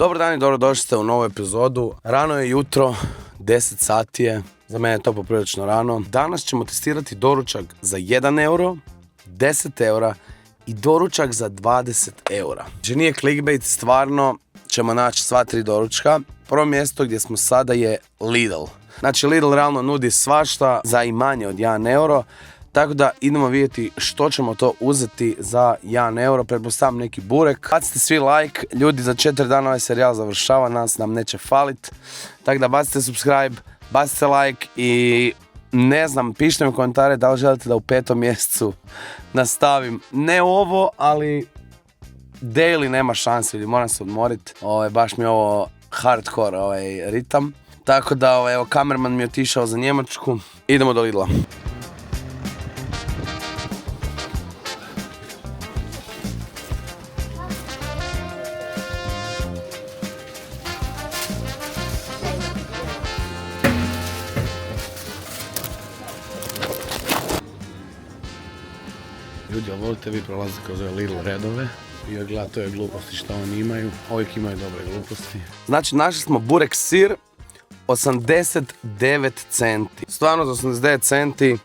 Dobar dan i dobrodošli ste u novu epizodu. Rano je jutro, 10 sati je, za mene je to poprilično rano. Danas ćemo testirati doručak za 1 euro, 10 eura i doručak za 20 eura. Znači nije clickbait, stvarno ćemo naći sva 3 doručka. Prvo mjesto gdje smo sada je Lidl. Znači Lidl realno nudi svašta za i manje od 1 euro. Tako da idemo vidjeti što ćemo to uzeti za 1 euro, pretpostavljam neki burek. Bacite svi like, ljudi za 4 dana ovaj serijal završava, nas nam neće falit. Tako da bacite subscribe, bacite like i ne znam, pišite mi u komentare da li želite da u 5. mjesecu nastavim. Ne ovo, ali daily nema šanse, ljudi, moram se odmoriti. Baš mi je ovo hardcore ritam. Tako da evo, kamerman mi je otišao za Njemačku, idemo do Lidla. Ljudi, volite vi prolaziti kroz ove Lidl redove i gledate ove gluposti što oni imaju. Uvijek imaju dobre gluposti. Znači, našli smo burek sir, 89 centi. Stvarno za 89 centi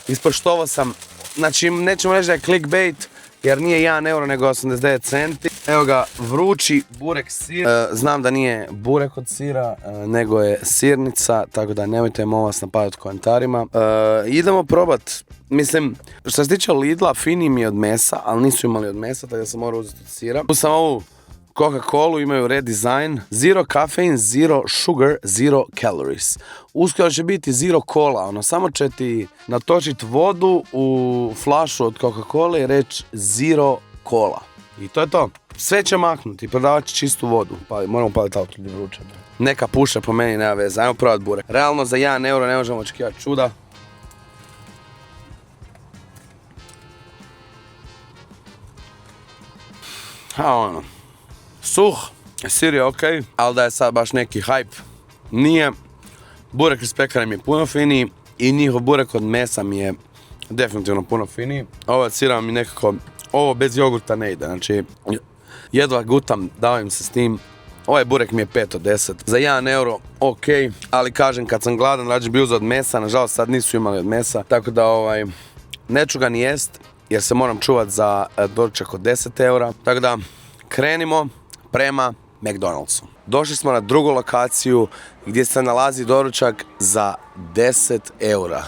ispoštovao sam, znači nećemo reći da je clickbait, jer nije 1 euro nego 89 centi. Evo ga, vrući burek sir. Znam da nije burek od sira, nego je sirnica, tako da nemojte molim vas napadati u komentarima. Idemo probat. Mislim, što se tiče Lidla, fini mi je od mesa, ali nisu imali od mesa, tako da sam morao uzeti od sira. Tu sam ovu Coca-Colu, imaju redesign. Zero caffeine, zero sugar, zero calories. Uskoro će biti zero cola, samo će ti natočiti vodu u flašu od Coca-Cola i reći zero cola. I to je to. Sve će maknuti i prodavat će čistu vodu. Moramo paliti auto ljudi vruće. Neka puša po meni, nema veze. Ajmo probat burek. Realno za 1 euro ne možemo očekivati čuda. Suh, sir je ok, ali da je sad baš neki hype, nije. Burek iz pekare mi je puno finiji i njihov burek od mesa mi je definitivno puno finiji. Ovo od sira mi nekako, ovo bez jogurta ne ide, znači jedva gutam, davim se s tim. Ovaj burek mi je 5 od 10, za 1 euro ok, ali kažem kad sam gladan rađe bi uzeo od mesa, nažalost sad nisu imali od mesa, tako da neću ga ni jest jer se moram čuvat za doručak od 10 eura, tako da krenimo prema McDonald'su. Došli smo na drugu lokaciju gdje se nalazi doručak za 10 eura.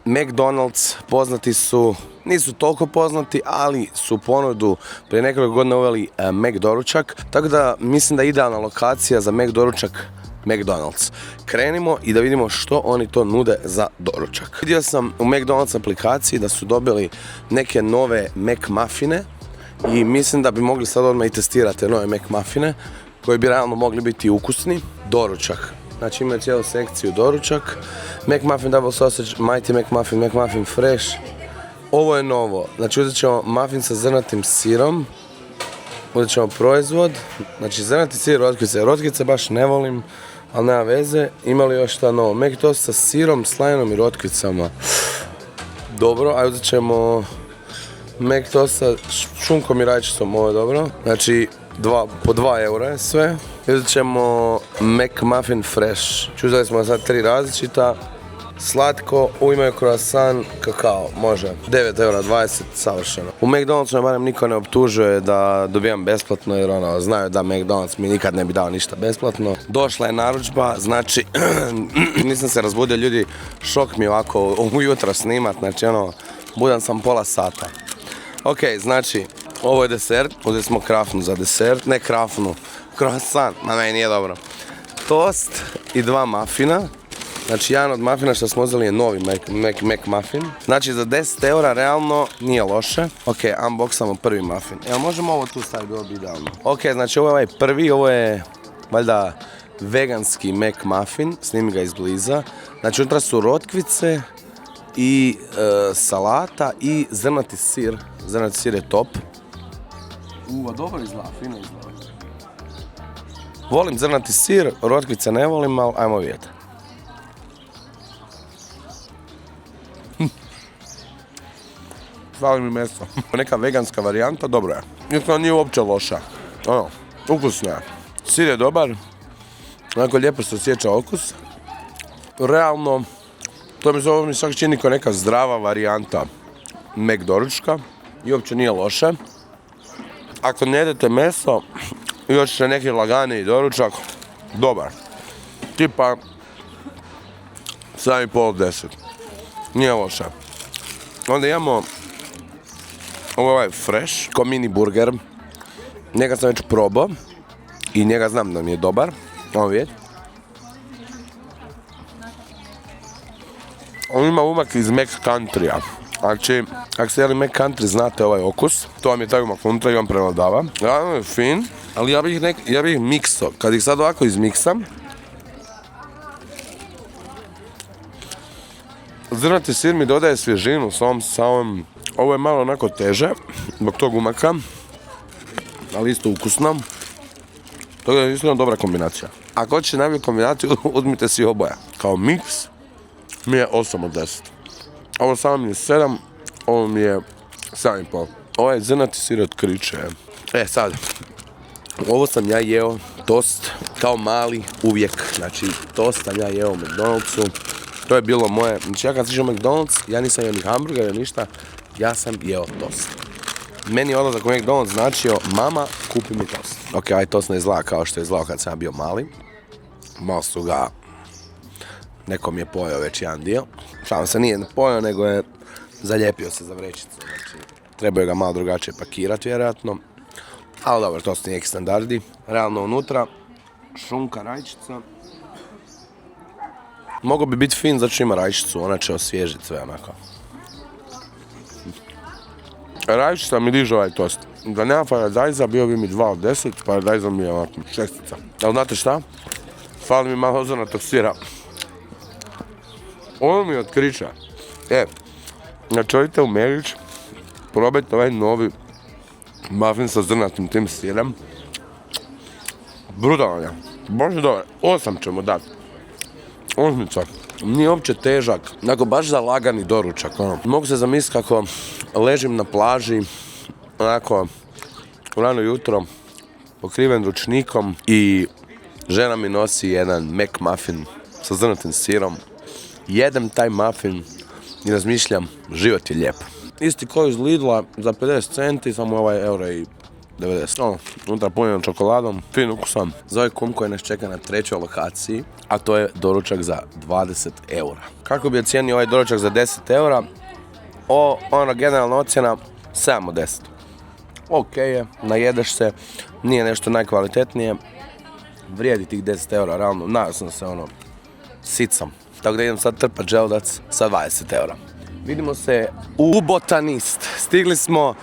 McDonald's poznati su, nisu toliko poznati, ali su u ponudu prije nekoliko godina uveli Mac doručak, tako da mislim da je idealna lokacija za Mac doručak McDonald's. Krenimo i da vidimo što oni to nude za doručak. Vidio sam u McDonald's aplikaciji da su dobili neke nove McMuffine i mislim da bi mogli sad odmah i testirati nove McMuffine koji bi realno mogli biti ukusni. Doručak. Znači imaju cijelu sekciju doručak. McMuffin Double Sausage, Mighty McMuffin, McMuffin Fresh. Ovo je novo. Znači uzet ćemo muffin sa zrnatim sirom. Uzet ćemo proizvod. Znači zrnati sir, rotkvice. Rotkvice baš ne volim, ali nema veze. Imali još šta novo. Mac toast sa sirom, slajenom i rotkvicama. Dobro, ajde uzet ćemo Mac toast sa šunkom i rajčicom, ovo je dobro. Znači po 2 eura je sve. Uzet ćemo McMuffin Fresh. Uzeli smo sad 3 različita. Slatko, imaju croissant, kakao, može. 9 eura 20, savršeno. U McDonald'su me barem niko ne optužuje da dobijam besplatno jer znaju da McDonald's mi nikad ne bi dao ništa besplatno. Došla je narudžba, znači nisam se razbudio, ljudi, šok mi ovako ujutro snimat, znači budan sam pola sata. Ok, znači, ovo je desert, uzeli smo krafnu za desert, ne krafnu, croissant, na meni nije dobro. Toast i 2 mafina. Znači, jedan od mafina što smo uzeli je novi McMuffin. Znači, za 10 eura realno nije loše. Ok, unboxamo prvi muffin. Evo, možemo ovo tu staviti, bilo bi idealno. Ok, znači, ovo je ovaj prvi, ovo je valjda veganski McMuffin. Snimi ga izbliza. Znači, unutra su rotkvice i salata i zrnati sir. Zrnati sir je top. Dobro izgleda, fino izgleda. Volim zrnati sir, rotkvice ne volim, ali ajmo vidjeti. Fali mi meso. Neka veganska varijanta, dobro je. Isto nije uopće loša. Ukusna je. Sir je dobar, onako lijepo se osjeća okus. Realno, ovo mi čak čini kao neka zdrava varijanta Mac doručka i uopće nije loše. Ako ne jedete meso, još će neki lagani doručak, dobar. Tipa 7,5 10. Nije loše. Onda imamo ovaj fresh, ko mini burger. Njega sam već probao i njega znam da mi je dobar. Ovo vidjeti. On ima umak iz Mac Country-a. Znači, ako ste jeli Mac Country, znate ovaj okus. To vam je taj umak unutra i vam prevladava. Ravno je fin, ali ja bih miksao. Kad ih sad ovako izmiksam, zrnati sir mi dodaje svježinu sa ovom. Ovo je malo onako teže, zbog tog umaka, ali isto ukusno. To je isto dobra kombinacija. Ako hoćete najbolju kombinaciju, uzmite si oboja. Kao miks mi je 8 od 10. Ovo samo mi je 7, ovo mi je 7,5. Ovo je zrnati sir od kriče. Sad, ovo sam ja jeo, tost, kao mali, uvijek. Znači, tost sam ja jeo u McDonald'su. To je bilo moje, znači ja kad siđem u McDonald's, ja nisam jeo ni hamburger, ništa, ja sam jeo tost. Meni je odlazak u McDonald's značio, mama, kupi mi tost. Ok, aj tost ne izgleda kao što je izgledao kad sam ja bio mali. Malo su ga, nekom je pojeo već jedan dio. Šalim se, nije pojeo, nego je zalijepio se za vrećicu. Znači, trebaju ga malo drugačije pakirati, vjerojatno. Ali dobro, to su neki standardi. Realno unutra, šunka, rajčica. Mogu bi biti fin, zato što ima rajčicu, ona će osvježiti sve onako. Rajčica mi diže ovaj tost. Da nema paradajza, bio bi mi 2 od 10, paradajza mi je ovako 6. Ali znate šta? Fali mi malo zrnatog sira. Ovo mi je otkrića. Znači odite u Merić, probajte ovaj novi muffin sa zrnatim tim sirem. Brutalan je. Bože dobar, 8 ćemo dati. Osmica. Nije uopće težak, onako baš za lagani doručak. Mogu se zamisliti kako ležim na plaži, onako rano jutro, pokriven ručnikom i žena mi nosi jedan McMuffin sa zrnatim sirom. Jedem taj muffin i razmišljam, život je lijep. Isti koji iz Lidla za 50 centi, samo ovaj €1,90. Unutra punjeno čokoladom, fin ukusan. Zove kum koji nas čeka na 3. lokaciji, a to je doručak za 20 eura. Kako bi ocijenio ovaj doručak za 10 eura? Generalna ocjena 7 od 10. Ok je, najedeš se, nije nešto najkvalitetnije, vrijedi tih 10 eura, realno, nadao sam se sicam. Tako da idem sad trpat želudac sa 20 eura. Vidimo se u Botanist. Stigli smo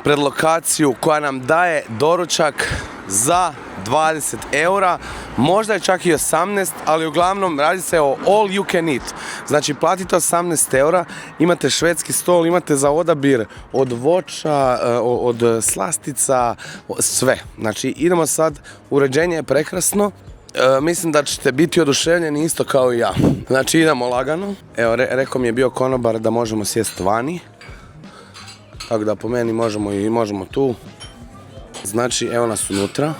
pred lokaciju koja nam daje doručak za 20 eura, možda je čak i 18, ali uglavnom radi se o all you can eat. Znači platite 18 eura, imate švedski stol, imate za odabir od voća, od slastica, sve. Znači idemo sad, uređenje je prekrasno. Mislim da ćete biti oduševljeni isto kao i ja. Znači idemo lagano. Evo, rekao mi je bio konobar da možemo sjesti vani. Tako da po meni možemo tu. Znači evo nas unutra.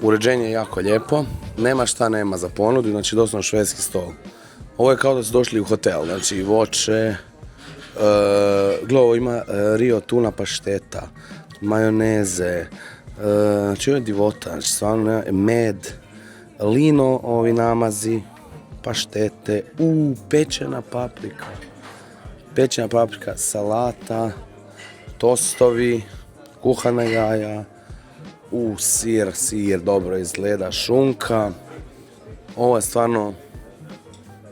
Uređenje je jako lijepo. Nema šta nema za ponudu, znači doslovno švedski stol. Ovo je kao da su došli u hotel. Znači voće. Ovo ima Rio tuna pašteta. Majoneze. Znači ovo je divota. Znači stvarno med. Lino, ovi namazi, paštete, pečena paprika, salata, tostovi, kuhana jaja, sir dobro izgleda, šunka. Ovo je stvarno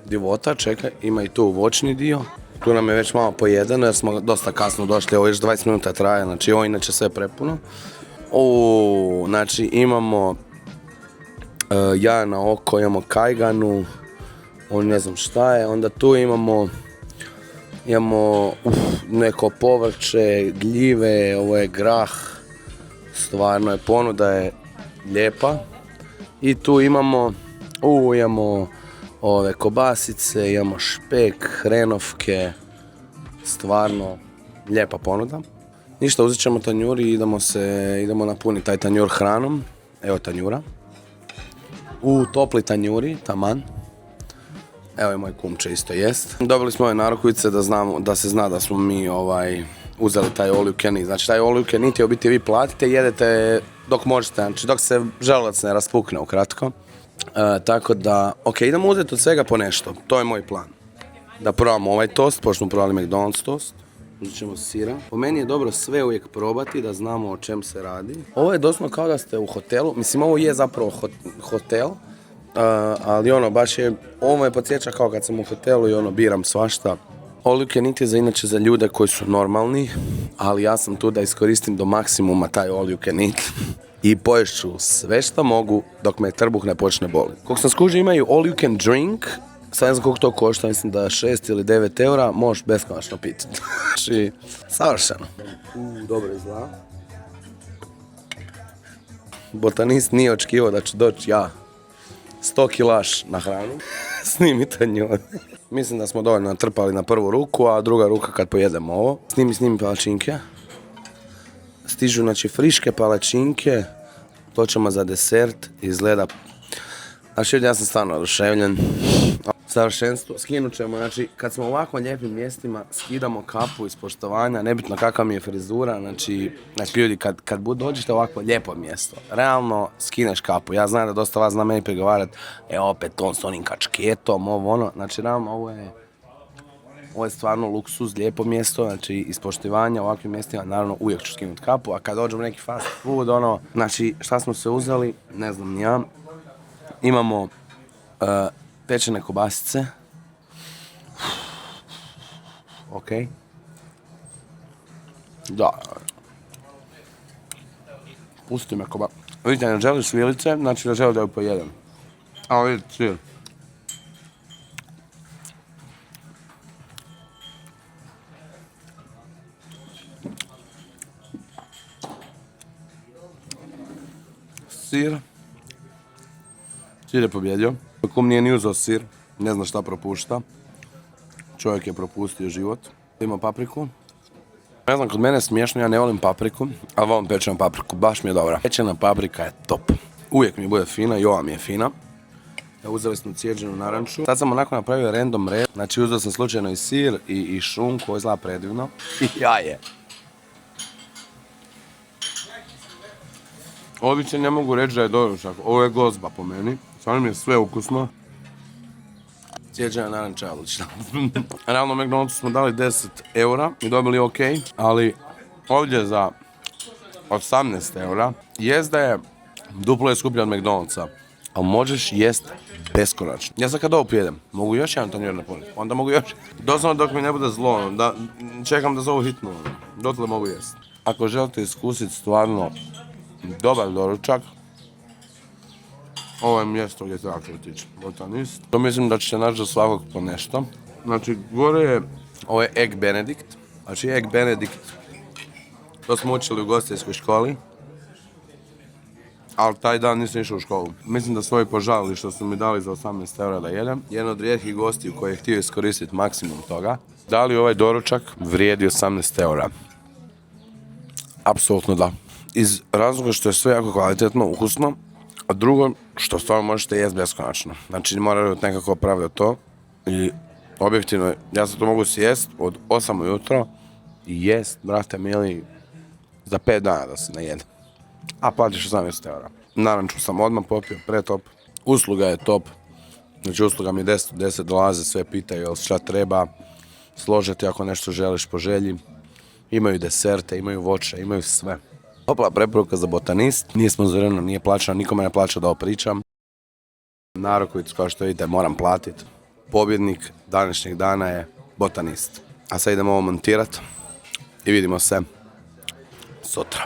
divota, čekaj, ima i tu voćni dio. Tu nam je već malo pojedeno jer smo dosta kasno došli, ovo još 20 minuta traje, znači ovo inače sve prepuno. Znači imamo jaja na oko, imamo kajganu, ne znam šta je, onda tu imamo neko povrće, gljive, ovo je grah, stvarno je ponuda je lijepa. I tu imamo ove kobasice, imamo špek, hrenovke, stvarno lijepa ponuda. Ništa, uzet ćemo tanjur i idemo napuniti taj tanjur hranom, evo tanjura. u topli tanjuri, taman. Evo i moj kum će isto jest. Dobili smo ove narukvice da se zna da smo mi uzeli taj all you can eat. Znači taj all you can eat je u biti vi platite i jedete dok možete, znači dok se želudac ne raspukne ukratko. Tako da, ok, idemo uzeti od svega po nešto, to je moj plan. Da probamo ovaj tost, pošto smo probali McDonald's tost. Uzet ćemo sira. Po meni je dobro sve uvijek probati da znamo o čem se radi. Ovo je doslovno kao da ste u hotelu, mislim ovo je zapravo hotel. Ali baš je, ovo me podsjeća kao kad sam u hotelu i biram svašta. All you can eat je inače za ljude koji su normalni, ali ja sam tu da iskoristim do maksimuma taj all you can eat. I poješću sve što mogu dok me trbuh ne počne boli. Koliko sam skužio imaju all you can drink, sad ne znam koliko to košta, mislim da 6 ili 9 eura, možeš beskonačno piti. Znači, savršeno. Dobro izgleda. Botanist nije očekivao da ću doći ja 100 kilaš na hranu. Snimite nju. Mislim da smo dovoljno natrpali na prvu ruku, a druga ruka kad pojedemo ovo. Snimi palačinke. Stižu znači friške palačinke. To ćemo za desert. Izgleda. Znači ja sam stvarno oduševljen. Savršenstvo. Skinut ćemo, znači kad smo u ovako lijepim mjestima skidamo kapu iz poštovanja, nebitno kakva mi je frizura, znači ljudi kad dođete u ovako lijepo mjesto, realno skineš kapu. Ja znam da dosta vas zna meni pregovarati, opet on s onim kačketom, znači realno ovo je stvarno luksuz, lijepo mjesto, znači iz poštovanja u ovakvim mjestima naravno uvijek ću skinuti kapu, a kad dođemo neki fast food, znači šta smo se uzeli, ne znam ni ja, imamo pečene kobasice. Ok. Da. Pusti me Vidite, ne želiš vilice, znači da želim da ju pojedem. A vidite, sir. Sir je pobjedio. Kum nije ni uzeo sir, ne zna šta propušta. Čovjek je propustio život. Ima papriku. Ne znam, kod mene je smiješno, ja ne volim papriku, ali volim pečenu papriku, baš mi je dobra. Pečena paprika je top. Uvijek mi bude fina i ova mi je fina. Uzeli smo cijeđenu naranču. Sad sam onako napravio random red. Znači uzeo sam slučajno i sir i šunku, ovo izgleda predivno. I jaje. Ovi će ne mogu reći da je doručak, ovo je gozba po meni. Stvarno mi je sve ukusno. Cijeđena naranča je odlična. Realno McDonald'su smo dali 10 eura i dobili ok, ali ovdje za 18 eura jest da je duplo je skuplje od McDonald'sa, ali možeš jest beskonačno. Ja sad kad ovo pojedem, mogu još jedan tanjur napuniti, onda mogu još. Doslovno dok mi ne bude zlo, da čekam da zovu hitno, dotle mogu jest. Ako želite iskusiti stvarno dobar doručak, ovo je mjesto gdje treba otići, Botanist. To mislim da ćete naći za svakog po nešto. Znači, gore je, ovo je Egg Benedict. Znači, Egg Benedict, to smo učili u gostiteljskoj školi. Ali taj dan nisam išao u školu. Mislim da su ovi požalili što su mi dali za 18 eura da jedem. Jedan od rijetkih gostiju koji je htio iskoristiti maksimum toga. Da li ovaj doručak vrijedi 18 eura? Apsolutno da. Iz razloga što je sve jako kvalitetno, ukusno. A drugo, što stvarno možete jesti beskonačno. Znači, moraju nekako praviti to. I objektivno, ja se to mogu sjest od 8 ujutro i jest, brate mili, za 5 dana da se najede. A platiš 18 eura. Naranču sam odmah popio, pretop. Usluga je top. Znači, usluga mi je 10 od 10, dolaze, sve pitaju jel šta treba. Složiti ako nešto želiš po želji. Imaju deserte, imaju voće, imaju sve. Topla preporuka za Botanist. Nije sponzorirano, nije plaćano, nikome ne plaća da ovo pričam. Narukvicu, kao što vidite, moram platiti. Pobjednik današnjeg dana je Botanist. A sad idemo ovo montirati i vidimo se sutra.